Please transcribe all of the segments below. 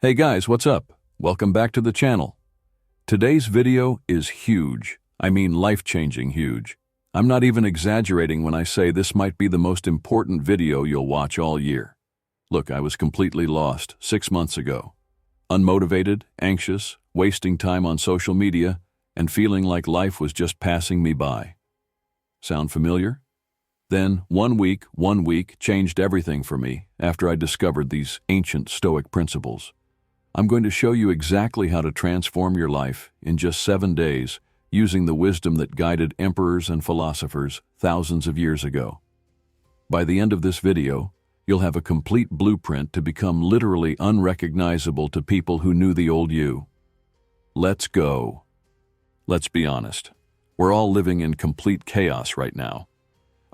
Hey guys, what's up? Welcome back to the channel. Today's video is huge. I mean life-changing huge. I'm not even exaggerating when I say this might be the most important video you'll watch all year. Look, I was completely lost 6 months ago. Unmotivated, anxious, wasting time on social media, and feeling like life was just passing me by. Sound familiar? Then, one week changed everything for me after I discovered these ancient Stoic principles. I'm going to show you exactly how to transform your life in just 7 days using the wisdom that guided emperors and philosophers thousands of years ago. By the end of this video, you'll have a complete blueprint to become literally unrecognizable to people who knew the old you. Let's go. Let's be honest. We're all living in complete chaos right now.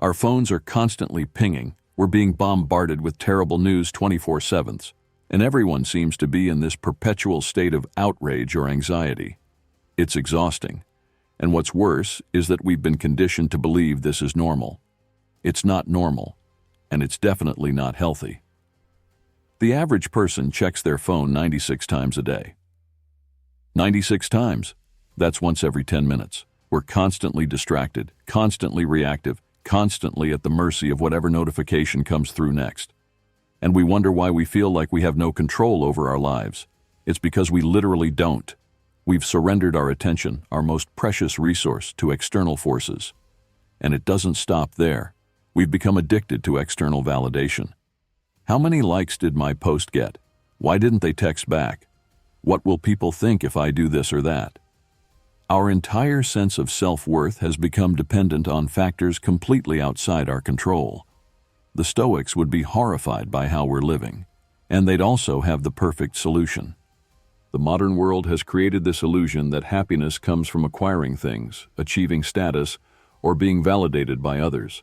Our phones are constantly pinging. We're being bombarded with terrible news 24/7. And everyone seems to be in this perpetual state of outrage or anxiety. It's exhausting. And what's worse is that we've been conditioned to believe this is normal. It's not normal, and it's definitely not healthy. The average person checks their phone 96 times a day. 96 times. That's once every 10 minutes. We're constantly distracted, constantly reactive, constantly at the mercy of whatever notification comes through next. And we wonder why we feel like we have no control over our lives. It's because we literally don't. We've surrendered our attention, our most precious resource, to external forces. And it doesn't stop there. We've become addicted to external validation. How many likes did my post get? Why didn't they text back? What will people think if I do this or that? Our entire sense of self-worth has become dependent on factors completely outside our control. The Stoics would be horrified by how we're living, and they'd also have the perfect solution. The modern world has created this illusion that happiness comes from acquiring things, achieving status, or being validated by others.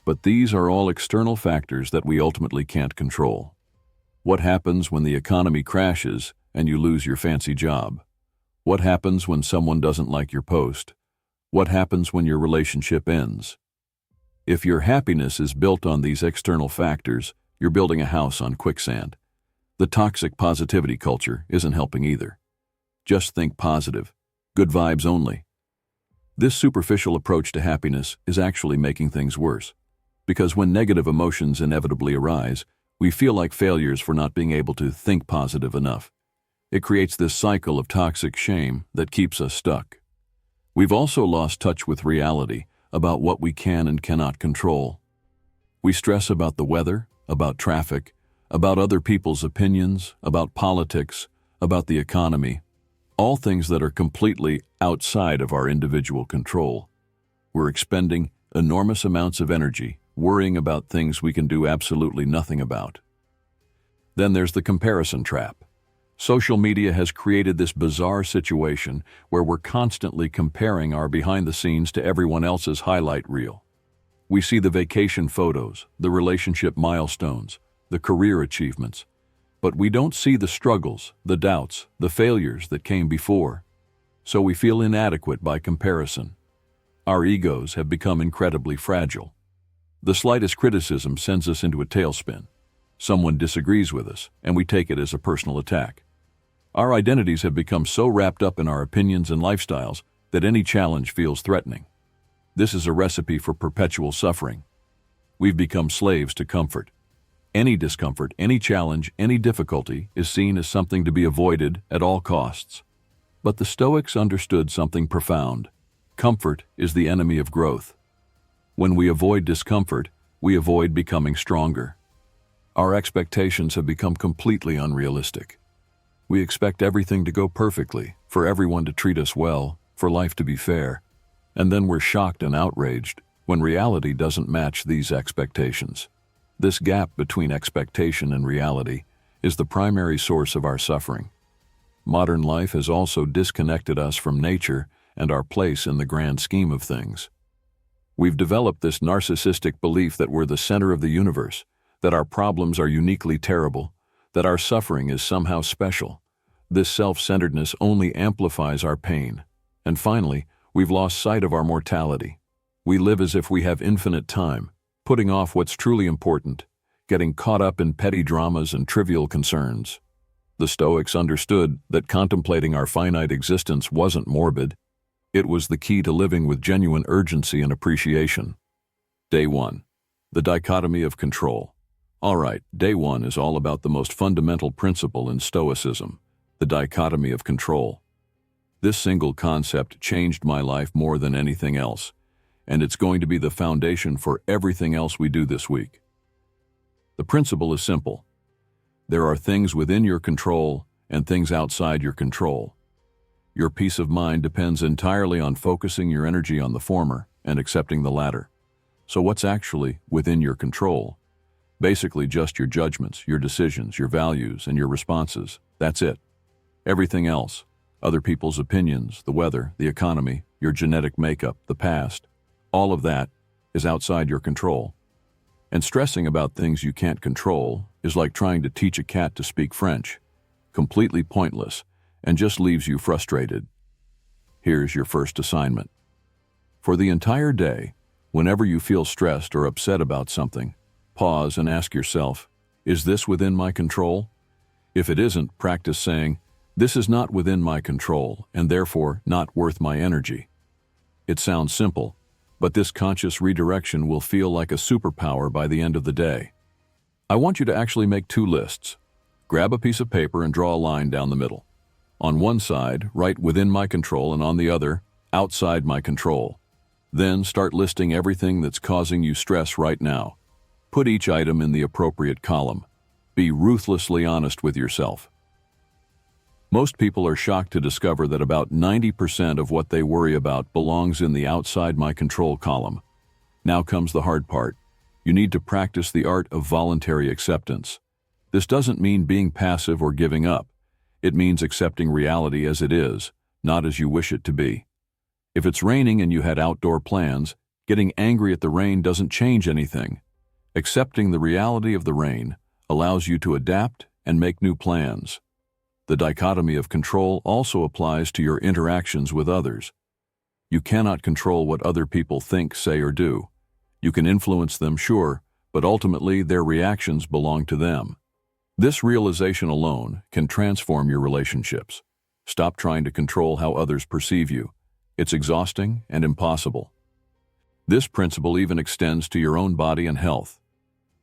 But these are all external factors that we ultimately can't control. What happens when the economy crashes and you lose your fancy job? What happens when someone doesn't like your post? What happens when your relationship ends? If your happiness is built on these external factors, you're building a house on quicksand. The toxic positivity culture isn't helping either. Just think positive, good vibes only. This superficial approach to happiness is actually making things worse, because when negative emotions inevitably arise, we feel like failures for not being able to think positive enough. It creates this cycle of toxic shame that keeps us stuck. We've also lost touch with reality, about what we can and cannot control. We stress about the weather, about traffic, about other people's opinions, about politics, about the economy, all things that are completely outside of our individual control. We're expending enormous amounts of energy worrying about things we can do absolutely nothing about. Then there's the comparison trap. Social media has created this bizarre situation where we're constantly comparing our behind the scenes to everyone else's highlight reel. We see the vacation photos, the relationship milestones, the career achievements, but we don't see the struggles, the doubts, the failures that came before. So we feel inadequate by comparison. Our egos have become incredibly fragile. The slightest criticism sends us into a tailspin. Someone disagrees with us, and we take it as a personal attack. Our identities have become so wrapped up in our opinions and lifestyles that any challenge feels threatening. This is a recipe for perpetual suffering. We've become slaves to comfort. Any discomfort, any challenge, any difficulty is seen as something to be avoided at all costs. But the Stoics understood something profound. Comfort is the enemy of growth. When we avoid discomfort, we avoid becoming stronger. Our expectations have become completely unrealistic. We expect everything to go perfectly, for everyone to treat us well, for life to be fair, and then we're shocked and outraged when reality doesn't match these expectations. This gap between expectation and reality is the primary source of our suffering. Modern life has also disconnected us from nature and our place in the grand scheme of things. We've developed this narcissistic belief that we're the center of the universe, that our problems are uniquely terrible, that our suffering is somehow special. This self-centeredness only amplifies our pain. And finally, we've lost sight of our mortality. We live as if we have infinite time, putting off what's truly important, getting caught up in petty dramas and trivial concerns. The Stoics understood that contemplating our finite existence wasn't morbid. It was the key to living with genuine urgency and appreciation. Day 1. The dichotomy of control. All right, day 1 is all about the most fundamental principle in Stoicism, the dichotomy of control. This single concept changed my life more than anything else, and it's going to be the foundation for everything else we do this week. The principle is simple. There are things within your control and things outside your control. Your peace of mind depends entirely on focusing your energy on the former and accepting the latter. So what's actually within your control? Basically just your judgments, your decisions, your values, and your responses. That's it. Everything else, other people's opinions, the weather, the economy, your genetic makeup, the past, all of that is outside your control. And stressing about things you can't control is like trying to teach a cat to speak French. Completely pointless, and just leaves you frustrated. Here's your first assignment. For the entire day, whenever you feel stressed or upset about something, pause and ask yourself, is this within my control? If it isn't, practice saying, this is not within my control and therefore not worth my energy. It sounds simple, but this conscious redirection will feel like a superpower by the end of the day. I want you to actually make 2 lists. Grab a piece of paper and draw a line down the middle. On one side, write within my control, and on the other, outside my control. Then start listing everything that's causing you stress right now. Put each item in the appropriate column. Be ruthlessly honest with yourself. Most people are shocked to discover that about 90% of what they worry about belongs in the outside my control column. Now comes the hard part. You need to practice the art of voluntary acceptance. This doesn't mean being passive or giving up. It means accepting reality as it is, not as you wish it to be. If it's raining and you had outdoor plans, getting angry at the rain doesn't change anything. Accepting the reality of the rain allows you to adapt and make new plans. The dichotomy of control also applies to your interactions with others. You cannot control what other people think, say, or do. You can influence them, sure, but ultimately their reactions belong to them. This realization alone can transform your relationships. Stop trying to control how others perceive you. It's exhausting and impossible. This principle even extends to your own body and health.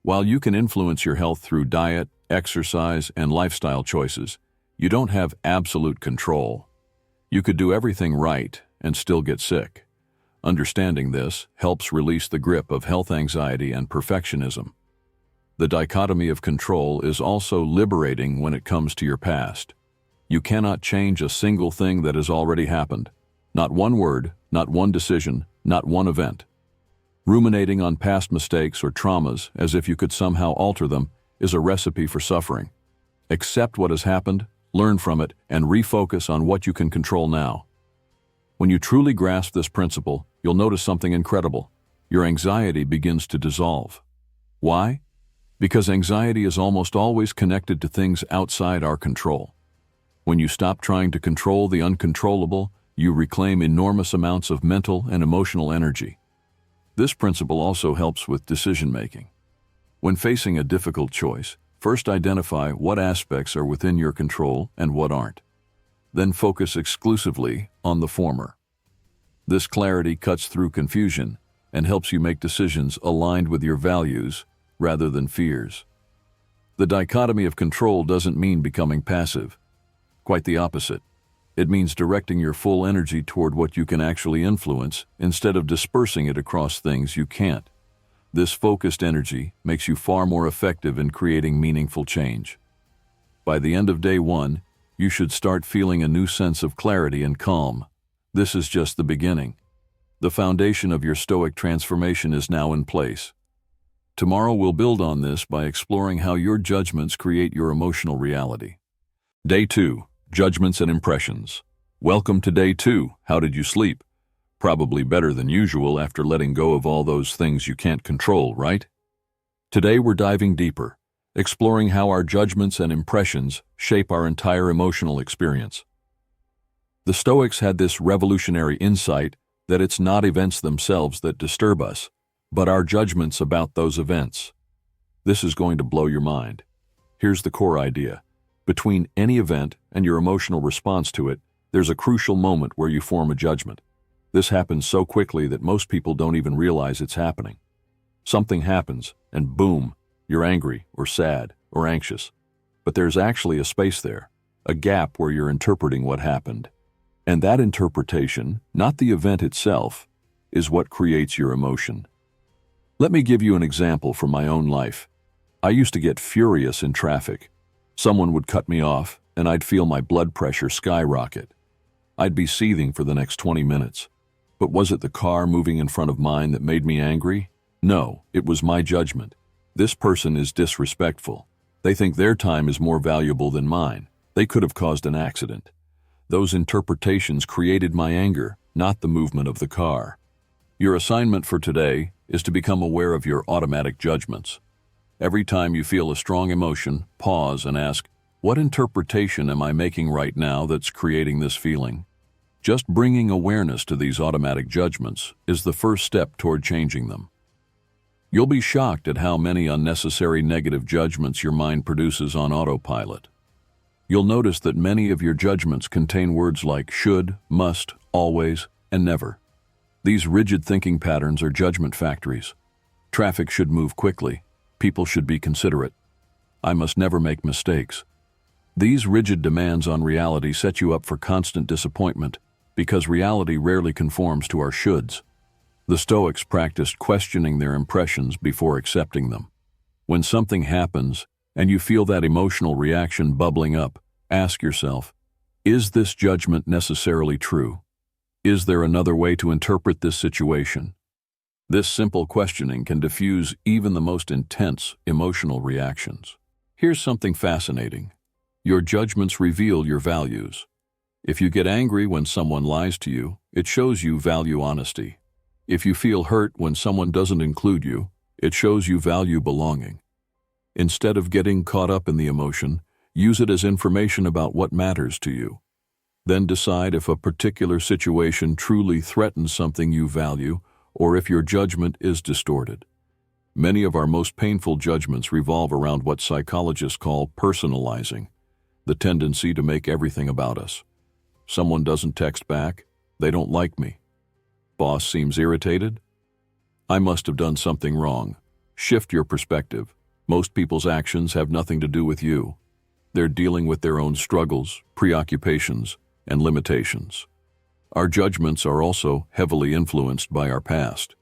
While you can influence your health through diet, exercise, and lifestyle choices, you don't have absolute control. You could do everything right and still get sick. Understanding this helps release the grip of health anxiety and perfectionism. The dichotomy of control is also liberating when it comes to your past. You cannot change a single thing that has already happened. Not one word, not one decision, not one event. Ruminating on past mistakes or traumas as if you could somehow alter them is a recipe for suffering. Accept what has happened, learn from it, and refocus on what you can control now. When you truly grasp this principle, you'll notice something incredible. Your anxiety begins to dissolve. Why? Because anxiety is almost always connected to things outside our control. When you stop trying to control the uncontrollable, you reclaim enormous amounts of mental and emotional energy. This principle also helps with decision-making. When facing a difficult choice, first identify what aspects are within your control and what aren't. Then focus exclusively on the former. This clarity cuts through confusion and helps you make decisions aligned with your values rather than fears. The dichotomy of control doesn't mean becoming passive. Quite the opposite. It means directing your full energy toward what you can actually influence instead of dispersing it across things you can't. This focused energy makes you far more effective in creating meaningful change. By the end of day 1, you should start feeling a new sense of clarity and calm. This is just the beginning. The foundation of your Stoic transformation is now in place. Tomorrow we'll build on this by exploring how your judgments create your emotional reality. Day 2. Judgments and Impressions. Welcome to Day 2. How did you sleep? Probably better than usual after letting go of all those things you can't control, right? Today we're diving deeper, exploring how our judgments and impressions shape our entire emotional experience. The Stoics had this revolutionary insight that it's not events themselves that disturb us, but our judgments about those events. This is going to blow your mind. Here's the core idea. Between any event and your emotional response to it, there's a crucial moment where you form a judgment. This happens so quickly that most people don't even realize it's happening. Something happens, and boom, you're angry or sad or anxious. But there's actually a space there, a gap where you're interpreting what happened. And that interpretation, not the event itself, is what creates your emotion. Let me give you an example from my own life. I used to get furious in traffic. Someone would cut me off, and I'd feel my blood pressure skyrocket. I'd be seething for the next 20 minutes. But was it the car moving in front of mine that made me angry? No, it was my judgment. This person is disrespectful. They think their time is more valuable than mine. They could have caused an accident. Those interpretations created my anger, not the movement of the car. Your assignment for today is to become aware of your automatic judgments. Every time you feel a strong emotion, pause and ask, what interpretation am I making right now that's creating this feeling? Just bringing awareness to these automatic judgments is the first step toward changing them. You'll be shocked at how many unnecessary negative judgments your mind produces on autopilot. You'll notice that many of your judgments contain words like should, must, always, and never. These rigid thinking patterns are judgment factories. Traffic should move quickly. People should be considerate. I must never make mistakes. These rigid demands on reality set you up for constant disappointment because reality rarely conforms to our shoulds. The Stoics practiced questioning their impressions before accepting them. When something happens and you feel that emotional reaction bubbling up, ask yourself, is this judgment necessarily true? Is there another way to interpret this situation? This simple questioning can diffuse even the most intense emotional reactions. Here's something fascinating. Your judgments reveal your values. If you get angry when someone lies to you, it shows you value honesty. If you feel hurt when someone doesn't include you, it shows you value belonging. Instead of getting caught up in the emotion, use it as information about what matters to you. Then decide if a particular situation truly threatens something you value or if your judgment is distorted. Many of our most painful judgments revolve around what psychologists call personalizing, the tendency to make everything about us. Someone doesn't text back, they don't like me. Boss seems irritated. I must have done something wrong. Shift your perspective. Most people's actions have nothing to do with you. They're dealing with their own struggles, preoccupations, and limitations. Our judgments are also heavily influenced by our past.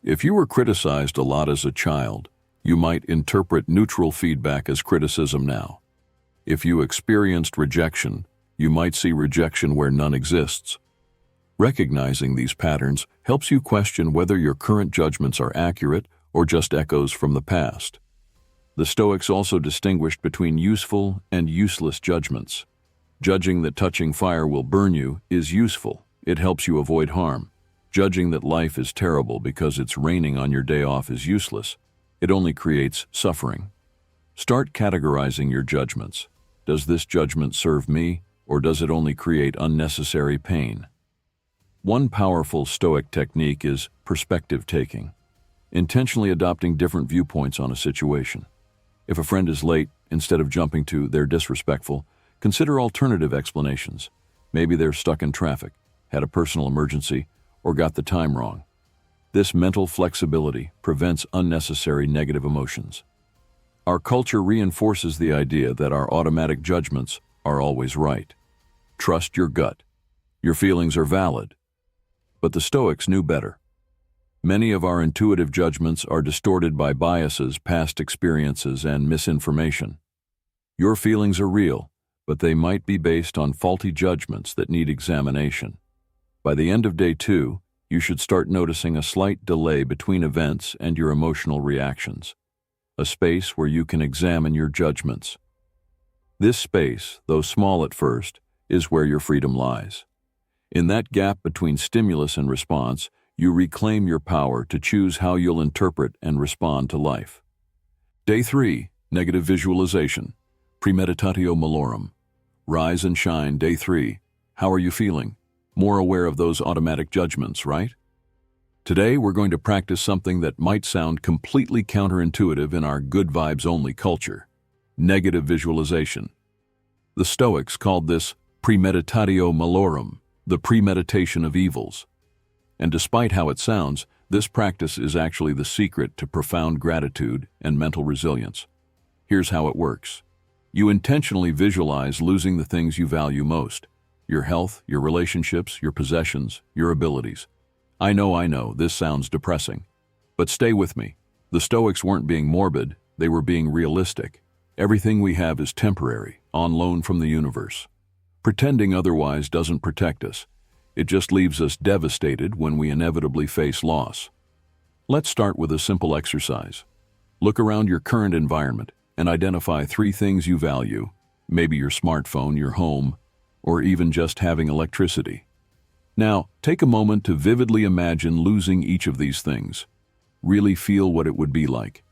If you were criticized a lot as a child, you might interpret neutral feedback as criticism now. If you experienced rejection, you might see rejection where none exists. Recognizing these patterns helps you question whether your current judgments are accurate or just echoes from the past. The Stoics also distinguished between useful and useless judgments. Judging that touching fire will burn you is useful. It helps you avoid harm. Judging that life is terrible because it's raining on your day off is useless. It only creates suffering. Start categorizing your judgments. Does this judgment serve me, or does it only create unnecessary pain? One powerful Stoic technique is perspective taking, intentionally adopting different viewpoints on a situation. If a friend is late, instead of jumping to "they're disrespectful," consider alternative explanations. Maybe they're stuck in traffic, had a personal emergency, or got the time wrong. This mental flexibility prevents unnecessary negative emotions. Our culture reinforces the idea that our automatic judgments are always right. Trust your gut. Your feelings are valid. But the Stoics knew better. Many of our intuitive judgments are distorted by biases, past experiences, and misinformation. Your feelings are real, but they might be based on faulty judgments that need examination. By the end of day 2, you should start noticing a slight delay between events and your emotional reactions, a space where you can examine your judgments. This space, though small at first, is where your freedom lies. In that gap between stimulus and response, you reclaim your power to choose how you'll interpret and respond to life. Day 3, negative visualization, premeditatio malorum. Rise and shine, day 3. How are you feeling? More aware of those automatic judgments, right? Today, we're going to practice something that might sound completely counterintuitive in our good vibes only culture: negative visualization. The Stoics called this premeditatio malorum, the premeditation of evils. And despite how it sounds, this practice is actually the secret to profound gratitude and mental resilience. Here's how it works. You intentionally visualize losing the things you value most: your health, your relationships, your possessions, your abilities. I know, this sounds depressing. But stay with me. The Stoics weren't being morbid, they were being realistic. Everything we have is temporary, on loan from the universe. Pretending otherwise doesn't protect us. It just leaves us devastated when we inevitably face loss. Let's start with a simple exercise. Look around your current environment and identify 3 things you value, maybe your smartphone, your home, or even just having electricity. Now, take a moment to vividly imagine losing each of these things. Really feel what it would be like.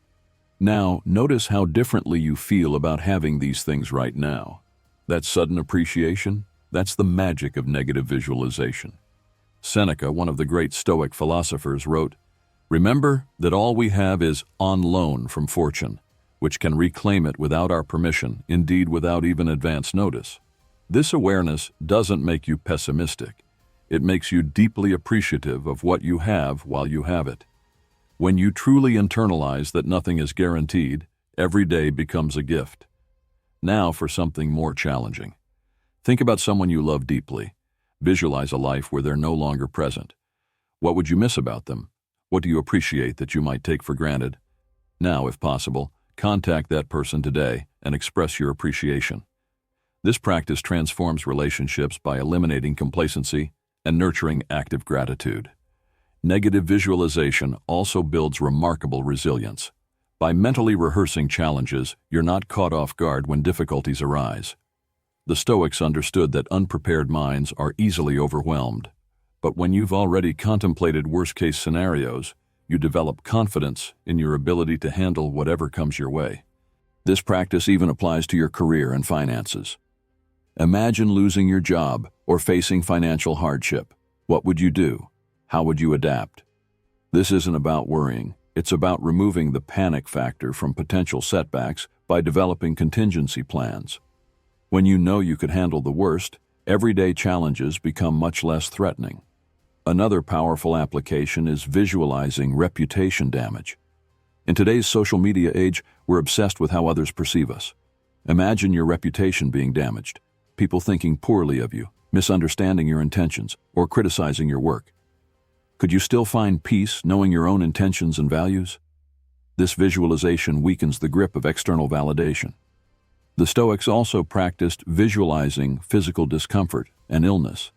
Now, notice how differently you feel about having these things right now. That sudden appreciation, that's the magic of negative visualization. Seneca, one of the great Stoic philosophers, wrote, "Remember that all we have is on loan from fortune, which can reclaim it without our permission, indeed without even advance notice." This awareness doesn't make you pessimistic. It makes you deeply appreciative of what you have while you have it. When you truly internalize that nothing is guaranteed, every day becomes a gift. Now for something more challenging. Think about someone you love deeply. Visualize a life where they're no longer present. What would you miss about them? What do you appreciate that you might take for granted? Now, if possible, contact that person today and express your appreciation. This practice transforms relationships by eliminating complacency and nurturing active gratitude. Negative visualization also builds remarkable resilience. By mentally rehearsing challenges, you're not caught off guard when difficulties arise. The Stoics understood that unprepared minds are easily overwhelmed. But when you've already contemplated worst-case scenarios, you develop confidence in your ability to handle whatever comes your way. This practice even applies to your career and finances. Imagine losing your job or facing financial hardship. What would you do? How would you adapt? This isn't about worrying. It's about removing the panic factor from potential setbacks by developing contingency plans. When you know you could handle the worst, everyday challenges become much less threatening. Another powerful application is visualizing reputation damage. In today's social media age, we're obsessed with how others perceive us. Imagine your reputation being damaged, people thinking poorly of you, misunderstanding your intentions, or criticizing your work. Could you still find peace knowing your own intentions and values? This visualization weakens the grip of external validation. The Stoics also practiced visualizing physical discomfort and illness.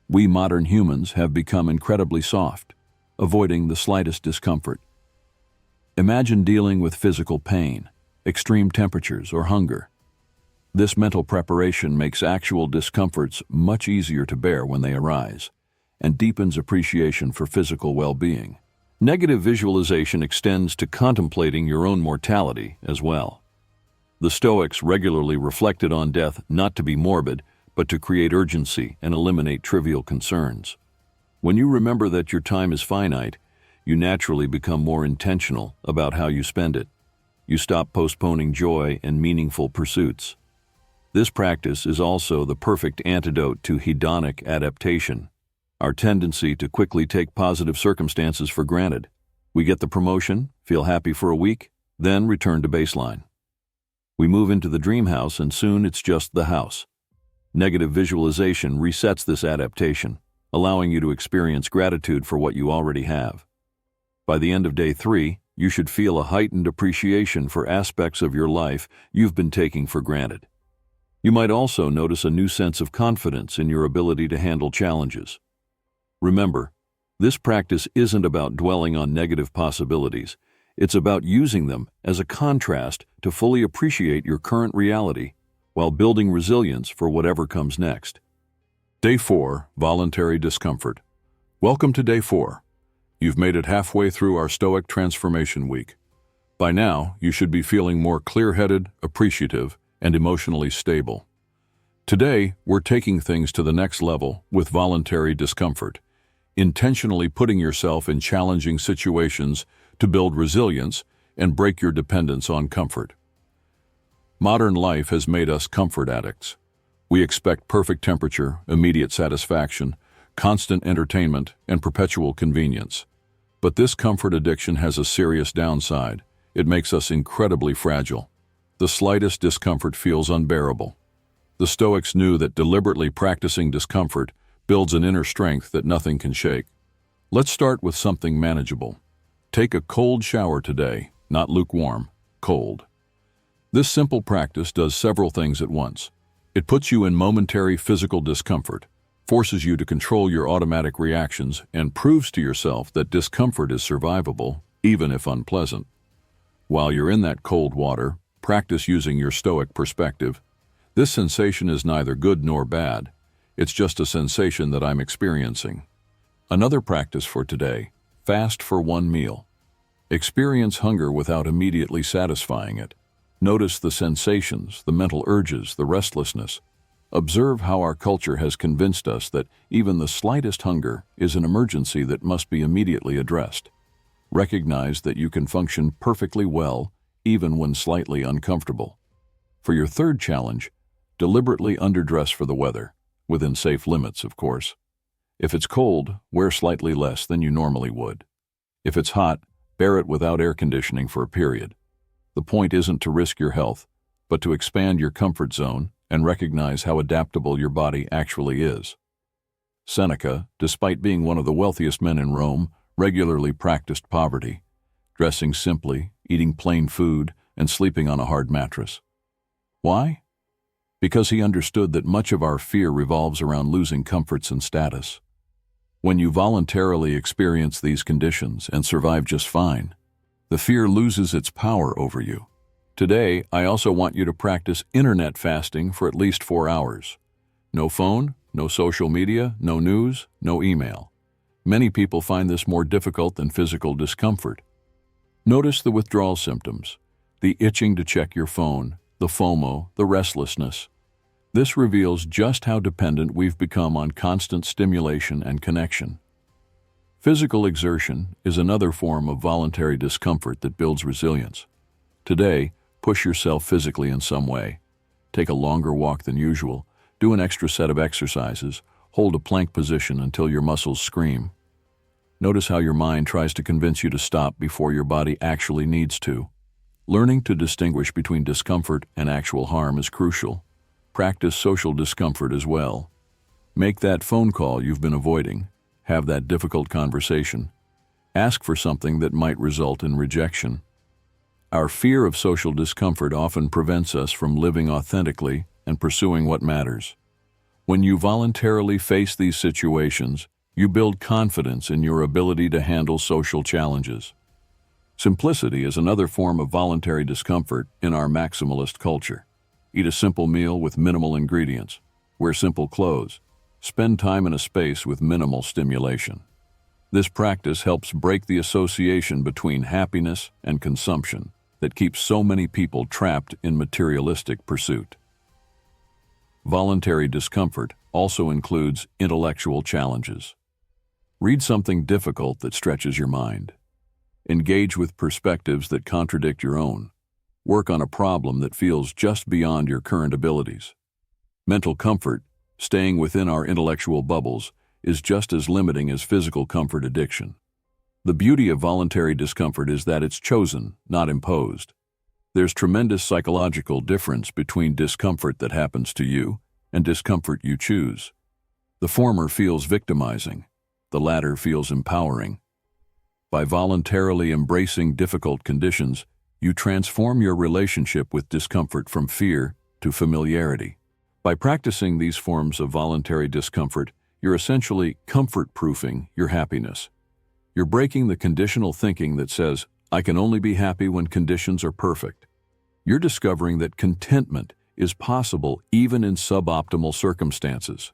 We modern humans have become incredibly soft, avoiding the slightest discomfort. Imagine dealing with physical pain, extreme temperatures, or hunger. This mental preparation makes actual discomforts much easier to bear when they arise, and deepens appreciation for physical well-being. Negative visualization extends to contemplating your own mortality as well. The Stoics regularly reflected on death not to be morbid, but to create urgency and eliminate trivial concerns. When you remember that your time is finite, you naturally become more intentional about how you spend it. You stop postponing joy and meaningful pursuits. This practice is also the perfect antidote to hedonic adaptation, our tendency to quickly take positive circumstances for granted. We get the promotion, feel happy for a week, then return to baseline. We move into the dream house and soon it's just the house. Negative visualization resets this adaptation, allowing you to experience gratitude for what you already have. By the end of day 3, you should feel a heightened appreciation for aspects of your life you've been taking for granted. You might also notice a new sense of confidence in your ability to handle challenges. Remember, this practice isn't about dwelling on negative possibilities. It's about using them as a contrast to fully appreciate your current reality while building resilience for whatever comes next. Day 4, Voluntary Discomfort. Welcome to Day 4. You've made it halfway through our Stoic Transformation Week. By now, you should be feeling more clear-headed, appreciative, and emotionally stable. Today, we're taking things to the next level with voluntary discomfort, intentionally putting yourself in challenging situations to build resilience and break your dependence on comfort. Modern life has made us comfort addicts. We expect perfect temperature, immediate satisfaction, constant entertainment, and perpetual convenience. But this comfort addiction has a serious downside. It makes us incredibly fragile. The slightest discomfort feels unbearable. The Stoics knew that deliberately practicing discomfort builds an inner strength that nothing can shake. Let's start with something manageable. Take a cold shower today, not lukewarm, cold. This simple practice does several things at once. It puts you in momentary physical discomfort, forces you to control your automatic reactions, and proves to yourself that discomfort is survivable, even if unpleasant. While you're in that cold water, practice using your Stoic perspective. This sensation is neither good nor bad. It's just a sensation that I'm experiencing. Another practice for today: fast for one meal. Experience hunger without immediately satisfying it. Notice the sensations, the mental urges, the restlessness. Observe how our culture has convinced us that even the slightest hunger is an emergency that must be immediately addressed. Recognize that you can function perfectly well, even when slightly uncomfortable. For your third challenge, deliberately underdress for the weather, within safe limits, of course. If it's cold, wear slightly less than you normally would. If it's hot, bear it without air conditioning for a period. The point isn't to risk your health, but to expand your comfort zone and recognize how adaptable your body actually is. Seneca, despite being one of the wealthiest men in Rome, regularly practiced poverty, dressing simply, eating plain food, and sleeping on a hard mattress. Why? Because he understood that much of our fear revolves around losing comforts and status. When you voluntarily experience these conditions and survive just fine, the fear loses its power over you. Today, I also want you to practice internet fasting for at least 4 hours. No phone, no social media, no news, no email. Many people find this more difficult than physical discomfort. Notice the withdrawal symptoms, the itching to check your phone, the FOMO, the restlessness. This reveals just how dependent we've become on constant stimulation and connection. Physical exertion is another form of voluntary discomfort that builds resilience. Today, push yourself physically in some way. Take a longer walk than usual, do an extra set of exercises, hold a plank position until your muscles scream. Notice how your mind tries to convince you to stop before your body actually needs to. Learning to distinguish between discomfort and actual harm is crucial. Practice social discomfort as well. Make that phone call you've been avoiding. Have that difficult conversation. Ask for something that might result in rejection. Our fear of social discomfort often prevents us from living authentically and pursuing what matters. When you voluntarily face these situations, you build confidence in your ability to handle social challenges. Simplicity is another form of voluntary discomfort in our maximalist culture. Eat a simple meal with minimal ingredients. Wear simple clothes. Spend time in a space with minimal stimulation. This practice helps break the association between happiness and consumption that keeps so many people trapped in materialistic pursuit. Voluntary discomfort also includes intellectual challenges. Read something difficult that stretches your mind. Engage with perspectives that contradict your own. Work on a problem that feels just beyond your current abilities. Mental comfort, staying within our intellectual bubbles, is just as limiting as physical comfort addiction. The beauty of voluntary discomfort is that it's chosen, not imposed. There's tremendous psychological difference between discomfort that happens to you and discomfort you choose. The former feels victimizing. The latter feels empowering. By voluntarily embracing difficult conditions, you transform your relationship with discomfort from fear to familiarity. By practicing these forms of voluntary discomfort, you're essentially comfort-proofing your happiness. You're breaking the conditional thinking that says, "I can only be happy when conditions are perfect." You're discovering that contentment is possible even in suboptimal circumstances.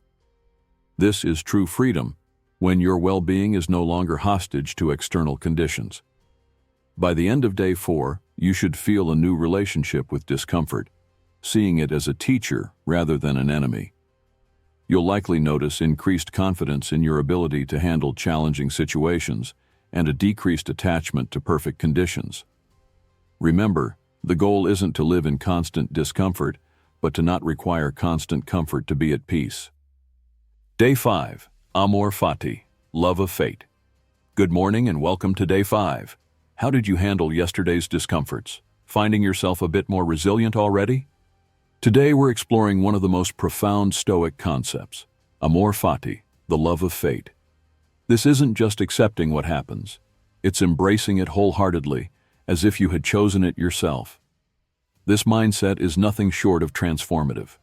This is true freedom, when your well-being is no longer hostage to external conditions. By the end of day 4, you should feel a new relationship with discomfort, seeing it as a teacher rather than an enemy. You'll likely notice increased confidence in your ability to handle challenging situations and a decreased attachment to perfect conditions. Remember, the goal isn't to live in constant discomfort, but to not require constant comfort to be at peace. Day 5. Amor Fati, Love of Fate. Good morning and welcome to Day 5. How did you handle yesterday's discomforts? Finding yourself a bit more resilient already? Today we're exploring one of the most profound Stoic concepts, Amor Fati, the love of fate. This isn't just accepting what happens. It's embracing it wholeheartedly, as if you had chosen it yourself. This mindset is nothing short of transformative.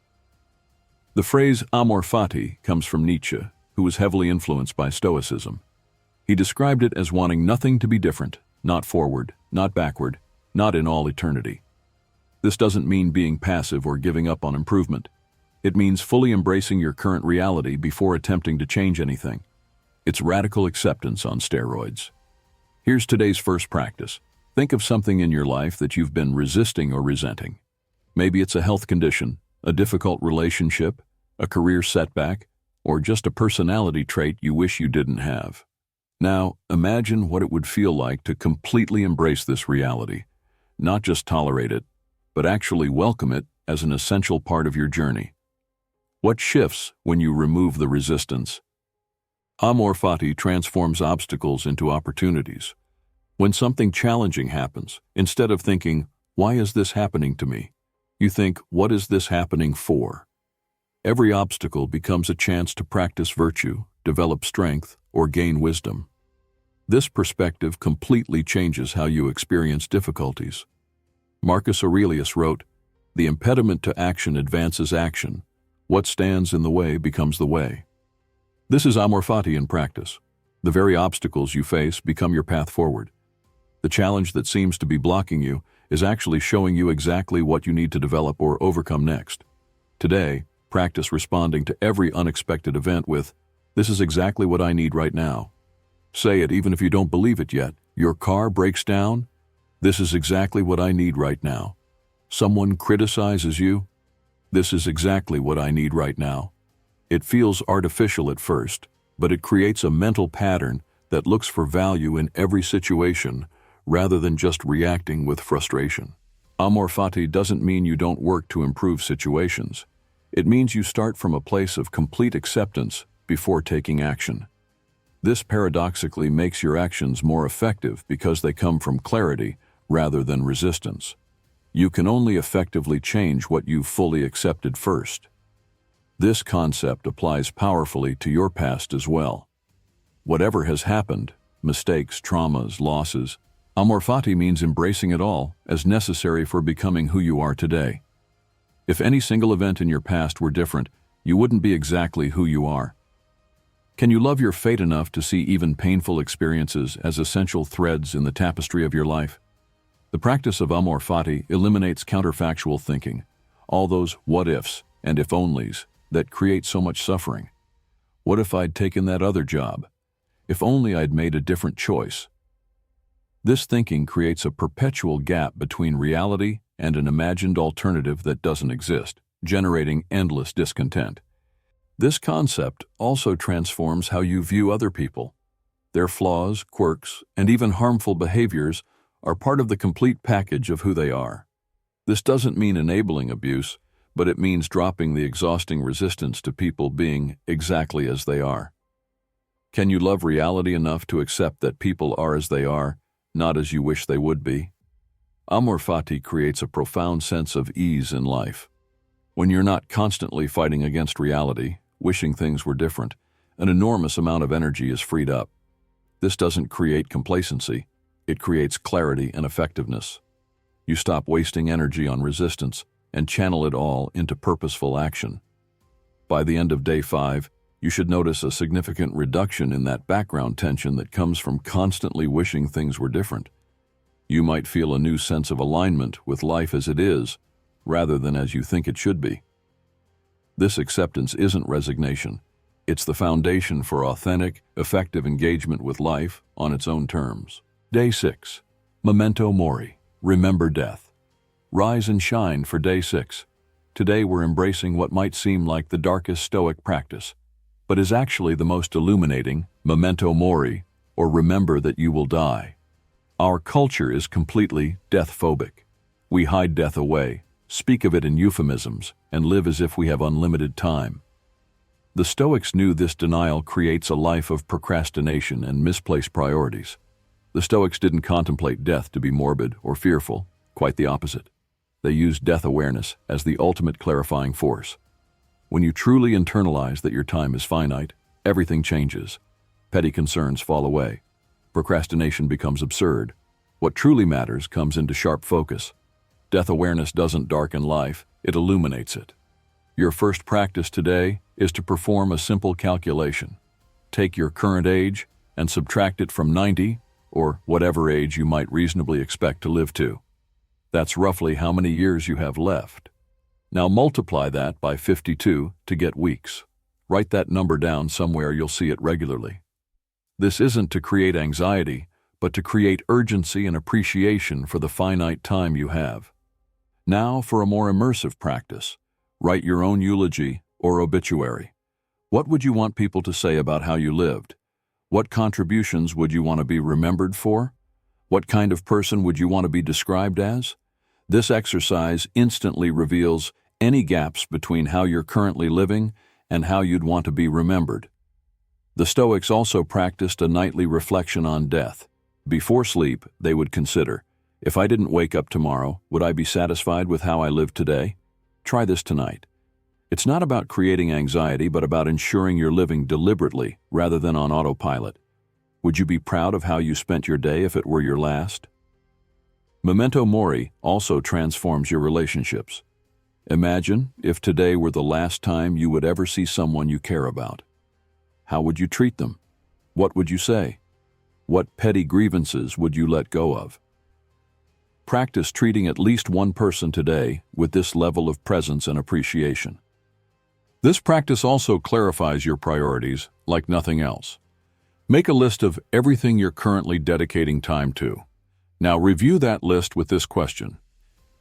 The phrase Amor Fati comes from Nietzsche, who was heavily influenced by Stoicism. He described it as wanting nothing to be different, not forward, not backward, not in all eternity. This doesn't mean being passive or giving up on improvement. It means fully embracing your current reality before attempting to change anything. It's radical acceptance on steroids. Here's today's first practice. Think of something in your life that you've been resisting or resenting. Maybe it's a health condition, a difficult relationship, a career setback, or just a personality trait you wish you didn't have. Now, imagine what it would feel like to completely embrace this reality, not just tolerate it, but actually welcome it as an essential part of your journey. What shifts when you remove the resistance? Amor Fati transforms obstacles into opportunities. When something challenging happens, instead of thinking, "Why is this happening to me?" you think, "What is this happening for?" Every obstacle becomes a chance to practice virtue, develop strength, or gain wisdom. This perspective completely changes how you experience difficulties. Marcus Aurelius wrote, "The impediment to action advances action. What stands in the way becomes the way." This is Amor Fati in practice. The very obstacles you face become your path forward. The challenge that seems to be blocking you is actually showing you exactly what you need to develop or overcome next. Today, practice responding to every unexpected event with, "This is exactly what I need right now." Say it even if you don't believe it yet. Your car breaks down? "This is exactly what I need right now." Someone criticizes you? "This is exactly what I need right now." It feels artificial at first, but it creates a mental pattern that looks for value in every situation rather than just reacting with frustration. Amor Fati doesn't mean you don't work to improve situations. It means you start from a place of complete acceptance before taking action. This paradoxically makes your actions more effective because they come from clarity rather than resistance. You can only effectively change what you've fully accepted first. This concept applies powerfully to your past as well. Whatever has happened, mistakes, traumas, losses, Amor Fati means embracing it all as necessary for becoming who you are today. If any single event in your past were different, you wouldn't be exactly who you are. Can you love your fate enough to see even painful experiences as essential threads in the tapestry of your life? The practice of Amor Fati eliminates counterfactual thinking, all those what-ifs and if-onlys that create so much suffering. What if I'd taken that other job? If only I'd made a different choice. This thinking creates a perpetual gap between reality and an imagined alternative that doesn't exist, generating endless discontent. This concept also transforms how you view other people. Their flaws, quirks, and even harmful behaviors are part of the complete package of who they are. This doesn't mean enabling abuse, but it means dropping the exhausting resistance to people being exactly as they are. Can you love reality enough to accept that people are as they are, not as you wish they would be? Amor Fati creates a profound sense of ease in life. When you're not constantly fighting against reality, wishing things were different, an enormous amount of energy is freed up. This doesn't create complacency, it creates clarity and effectiveness. You stop wasting energy on resistance and channel it all into purposeful action. By the end of Day 5, you should notice a significant reduction in that background tension that comes from constantly wishing things were different. You might feel a new sense of alignment with life as it is, rather than as you think it should be. This acceptance isn't resignation. It's the foundation for authentic, effective engagement with life on its own terms. Day 6. Memento Mori. Remember death. Rise and shine for Day 6. Today we're embracing what might seem like the darkest Stoic practice, but is actually the most illuminating, memento mori, or remember that you will die. Our culture is completely death-phobic. We hide death away, speak of it in euphemisms, and live as if we have unlimited time. The Stoics knew this denial creates a life of procrastination and misplaced priorities. The Stoics didn't contemplate death to be morbid or fearful, quite the opposite. They used death awareness as the ultimate clarifying force. When you truly internalize that your time is finite, everything changes. Petty concerns fall away. Procrastination becomes absurd. What truly matters comes into sharp focus. Death awareness doesn't darken life, it illuminates it. Your first practice today is to perform a simple calculation. Take your current age and subtract it from 90, or whatever age you might reasonably expect to live to. That's roughly how many years you have left. Now multiply that by 52 to get weeks. Write that number down somewhere you'll see it regularly. This isn't to create anxiety, but to create urgency and appreciation for the finite time you have. Now for a more immersive practice. Write your own eulogy or obituary. What would you want people to say about how you lived? What contributions would you want to be remembered for? What kind of person would you want to be described as? This exercise instantly reveals any gaps between how you're currently living and how you'd want to be remembered. The Stoics also practiced a nightly reflection on death. Before sleep, they would consider, if I didn't wake up tomorrow, would I be satisfied with how I lived today? Try this tonight. It's not about creating anxiety, but about ensuring you're living deliberately rather than on autopilot. Would you be proud of how you spent your day if it were your last? Memento mori also transforms your relationships. Imagine if today were the last time you would ever see someone you care about. How would you treat them? What would you say? What petty grievances would you let go of? Practice treating at least one person today with this level of presence and appreciation. This practice also clarifies your priorities like nothing else. Make a list of everything you're currently dedicating time to. Now review that list with this question.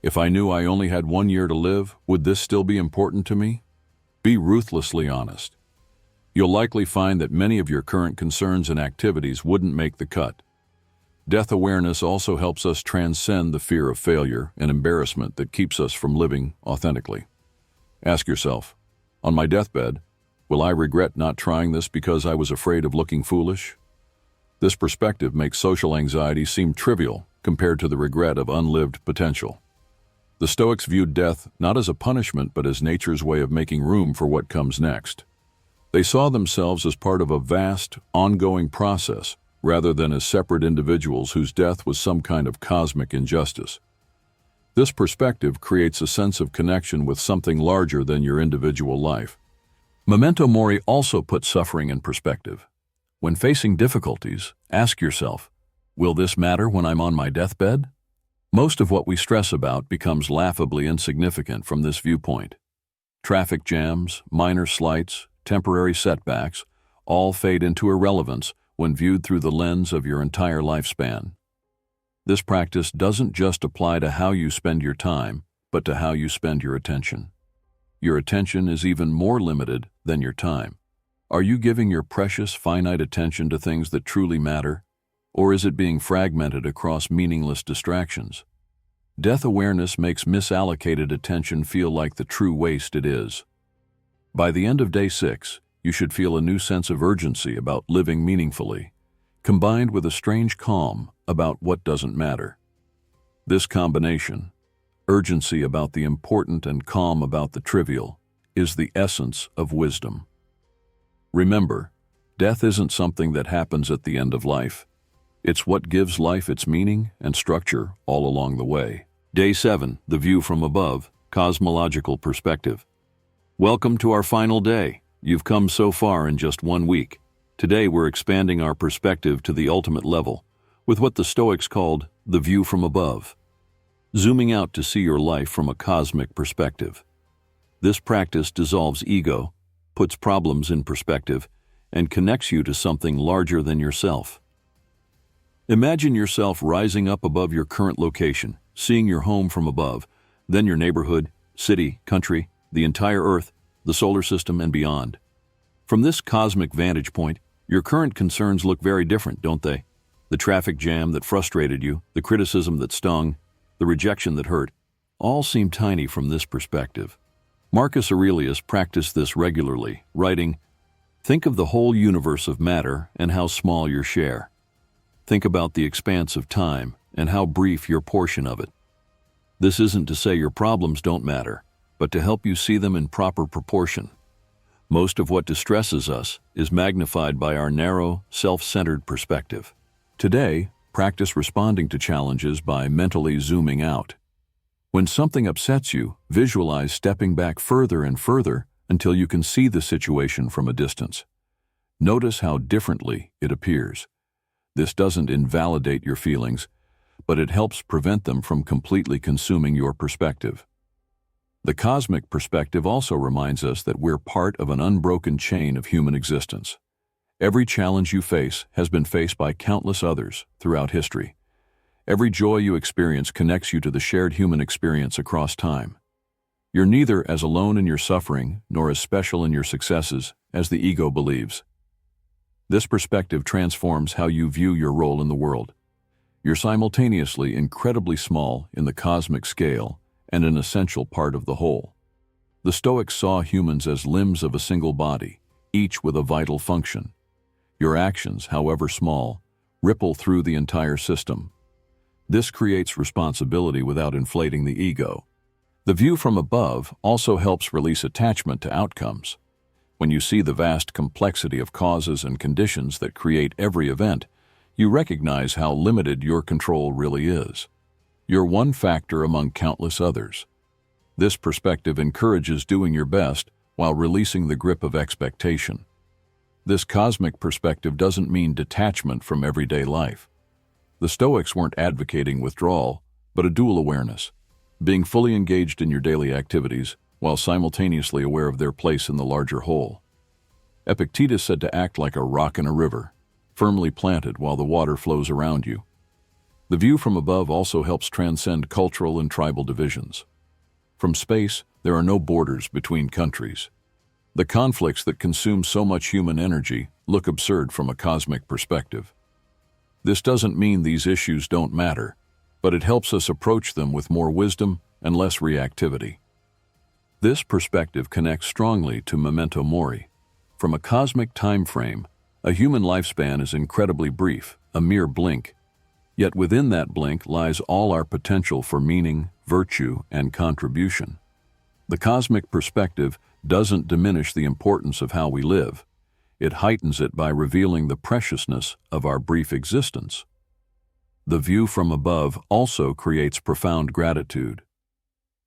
If I knew I only had 1 year to live, would this still be important to me? Be ruthlessly honest. You'll likely find that many of your current concerns and activities wouldn't make the cut. Death awareness also helps us transcend the fear of failure and embarrassment that keeps us from living authentically. Ask yourself, on my deathbed, will I regret not trying this because I was afraid of looking foolish? This perspective makes social anxiety seem trivial compared to the regret of unlived potential. The Stoics viewed death not as a punishment but as nature's way of making room for what comes next. They saw themselves as part of a vast, ongoing process rather than as separate individuals whose death was some kind of cosmic injustice. This perspective creates a sense of connection with something larger than your individual life. Memento mori also puts suffering in perspective. When facing difficulties, ask yourself, will this matter when I'm on my deathbed? Most of what we stress about becomes laughably insignificant from this viewpoint. Traffic jams, minor slights, temporary setbacks, all fade into irrelevance when viewed through the lens of your entire lifespan. This practice doesn't just apply to how you spend your time, but to how you spend your attention. Your attention is even more limited than your time. Are you giving your precious, finite attention to things that truly matter, or is it being fragmented across meaningless distractions? Death awareness makes misallocated attention feel like the true waste it is. By the end of day 6, you should feel a new sense of urgency about living meaningfully, combined with a strange calm about what doesn't matter. This combination, urgency about the important and calm about the trivial, is the essence of wisdom. Remember, death isn't something that happens at the end of life. It's what gives life its meaning and structure all along the way. Day 7, the view from above, cosmological perspective. Welcome to our final day. You've come so far in just 1 week. Today we're expanding our perspective to the ultimate level, with what the Stoics called the view from above. Zooming out to see your life from a cosmic perspective. This practice dissolves ego, puts problems in perspective, and connects you to something larger than yourself. Imagine yourself rising up above your current location, seeing your home from above, then your neighborhood, city, country, the entire Earth, the solar system, and beyond. From this cosmic vantage point, your current concerns look very different, don't they? The traffic jam that frustrated you, the criticism that stung, the rejection that hurt, all seem tiny from this perspective. Marcus Aurelius practiced this regularly, writing, "Think of the whole universe of matter and how small your share. Think about the expanse of time and how brief your portion of it." This isn't to say your problems don't matter, but to help you see them in proper proportion. Most of what distresses us is magnified by our narrow, self-centered perspective. Today, practice responding to challenges by mentally zooming out. When something upsets you, visualize stepping back further and further until you can see the situation from a distance. Notice how differently it appears. This doesn't invalidate your feelings, but it helps prevent them from completely consuming your perspective. The cosmic perspective also reminds us that we're part of an unbroken chain of human existence. Every challenge you face has been faced by countless others throughout history. Every joy you experience connects you to the shared human experience across time. You're neither as alone in your suffering nor as special in your successes as the ego believes. This perspective transforms how you view your role in the world. You're simultaneously incredibly small in the cosmic scale and an essential part of the whole. The Stoics saw humans as limbs of a single body, each with a vital function. Your actions, however small, ripple through the entire system. This creates responsibility without inflating the ego. The view from above also helps release attachment to outcomes. When you see the vast complexity of causes and conditions that create every event, you recognize how limited your control really is. You're one factor among countless others. This perspective encourages doing your best while releasing the grip of expectation. This cosmic perspective doesn't mean detachment from everyday life. The Stoics weren't advocating withdrawal, but a dual awareness, being fully engaged in your daily activities while simultaneously aware of their place in the larger whole. Epictetus said to act like a rock in a river, firmly planted while the water flows around you. The view from above also helps transcend cultural and tribal divisions. From space, there are no borders between countries. The conflicts that consume so much human energy look absurd from a cosmic perspective. This doesn't mean these issues don't matter, but it helps us approach them with more wisdom and less reactivity. This perspective connects strongly to memento mori. From a cosmic time frame, a human lifespan is incredibly brief, a mere blink. Yet within that blink lies all our potential for meaning, virtue, and contribution. The cosmic perspective doesn't diminish the importance of how we live. It heightens it by revealing the preciousness of our brief existence. The view from above also creates profound gratitude.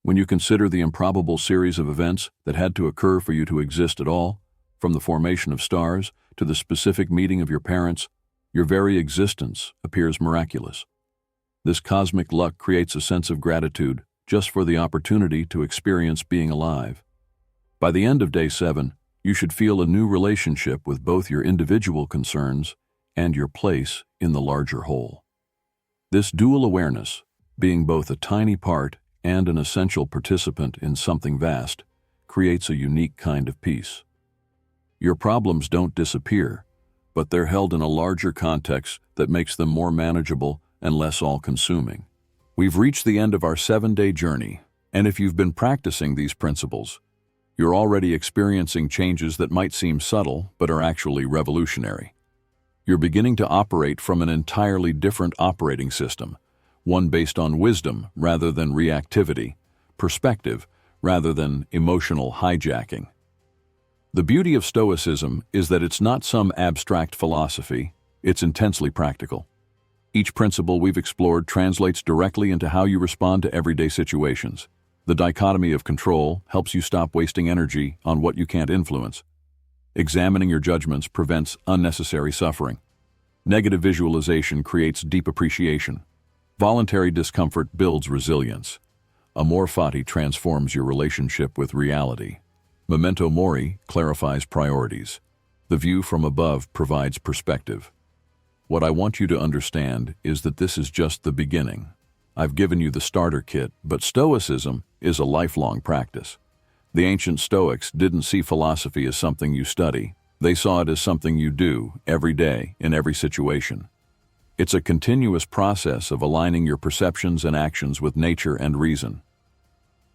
When you consider the improbable series of events that had to occur for you to exist at all, from the formation of stars to the specific meeting of your parents, your very existence appears miraculous. This cosmic luck creates a sense of gratitude just for the opportunity to experience being alive. By the end of day 7, you should feel a new relationship with both your individual concerns and your place in the larger whole. This dual awareness, being both a tiny part and an essential participant in something vast, creates a unique kind of peace. Your problems don't disappear, but they're held in a larger context that makes them more manageable and less all-consuming. We've reached the end of our 7-day journey, and if you've been practicing these principles, you're already experiencing changes that might seem subtle but are actually revolutionary. You're beginning to operate from an entirely different operating system, one based on wisdom rather than reactivity, perspective rather than emotional hijacking. The beauty of Stoicism is that it's not some abstract philosophy, it's intensely practical. Each principle we've explored translates directly into how you respond to everyday situations. The dichotomy of control helps you stop wasting energy on what you can't influence. Examining your judgments prevents unnecessary suffering. Negative visualization creates deep appreciation. Voluntary discomfort builds resilience. Amor fati transforms your relationship with reality. Memento mori clarifies priorities. The view from above provides perspective. What I want you to understand is that this is just the beginning. I've given you the starter kit, but Stoicism is a lifelong practice. The ancient Stoics didn't see philosophy as something you study. They saw it as something you do every day in every situation. It's a continuous process of aligning your perceptions and actions with nature and reason.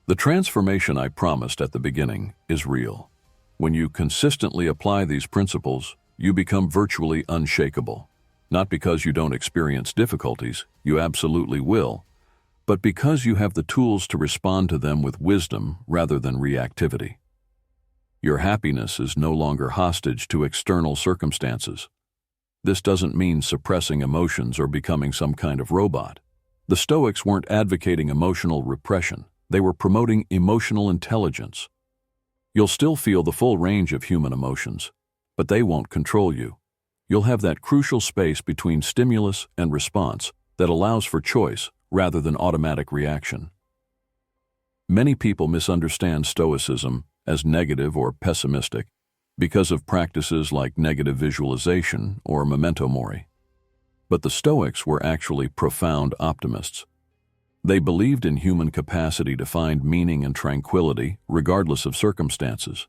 The transformation I promised at the beginning is real. When you consistently apply these principles, you become virtually unshakable. Not because you don't experience difficulties, you absolutely will, but because you have the tools to respond to them with wisdom rather than reactivity. Your happiness is no longer hostage to external circumstances. This doesn't mean suppressing emotions or becoming some kind of robot. The Stoics weren't advocating emotional repression. They were promoting emotional intelligence. You'll still feel the full range of human emotions, but they won't control you. You'll have that crucial space between stimulus and response that allows for choice rather than automatic reaction. Many people misunderstand Stoicism as negative or pessimistic because of practices like negative visualization or memento mori. But the Stoics were actually profound optimists. They believed in human capacity to find meaning and tranquility regardless of circumstances.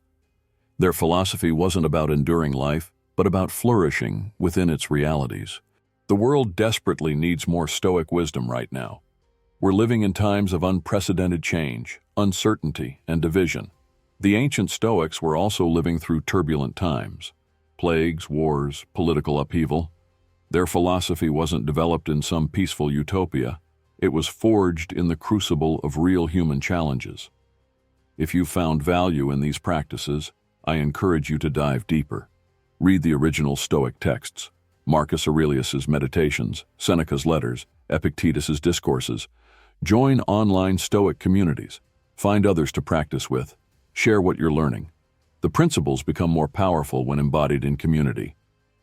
Their philosophy wasn't about enduring life, but about flourishing within its realities. The world desperately needs more Stoic wisdom right now. We're living in times of unprecedented change, uncertainty, and division. The ancient Stoics were also living through turbulent times. Plagues, wars, political upheaval. Their philosophy wasn't developed in some peaceful utopia. It was forged in the crucible of real human challenges. If you found value in these practices, I encourage you to dive deeper. Read the original Stoic texts, Marcus Aurelius's Meditations, Seneca's Letters, Epictetus's Discourses. Join online Stoic communities. Find others to practice with. Share what you're learning. The principles become more powerful when embodied in community.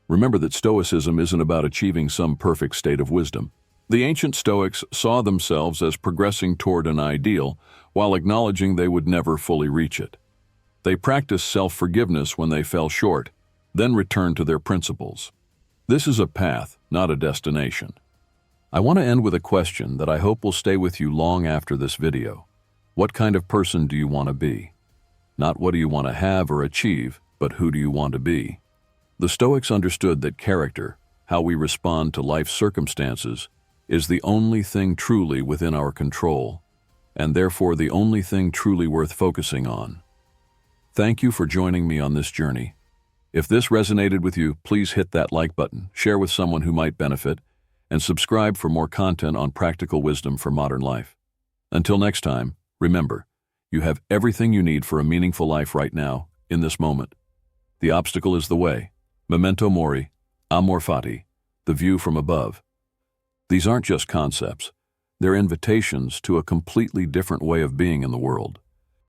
Remember that Stoicism isn't about achieving some perfect state of wisdom. The ancient Stoics saw themselves as progressing toward an ideal while acknowledging they would never fully reach it. They practiced self-forgiveness when they fell short, then returned to their principles. This is a path, not a destination. I want to end with a question that I hope will stay with you long after this video. What kind of person do you want to be? Not what do you want to have or achieve, but who do you want to be? The Stoics understood that character, how we respond to life's circumstances, is the only thing truly within our control, and therefore the only thing truly worth focusing on. Thank you for joining me on this journey. If this resonated with you, please hit that like button, share with someone who might benefit, and subscribe for more content on practical wisdom for modern life. Until next time, remember, you have everything you need for a meaningful life right now, in this moment. The obstacle is the way. Memento mori, amor fati, the view from above. These aren't just concepts. They're invitations to a completely different way of being in the world.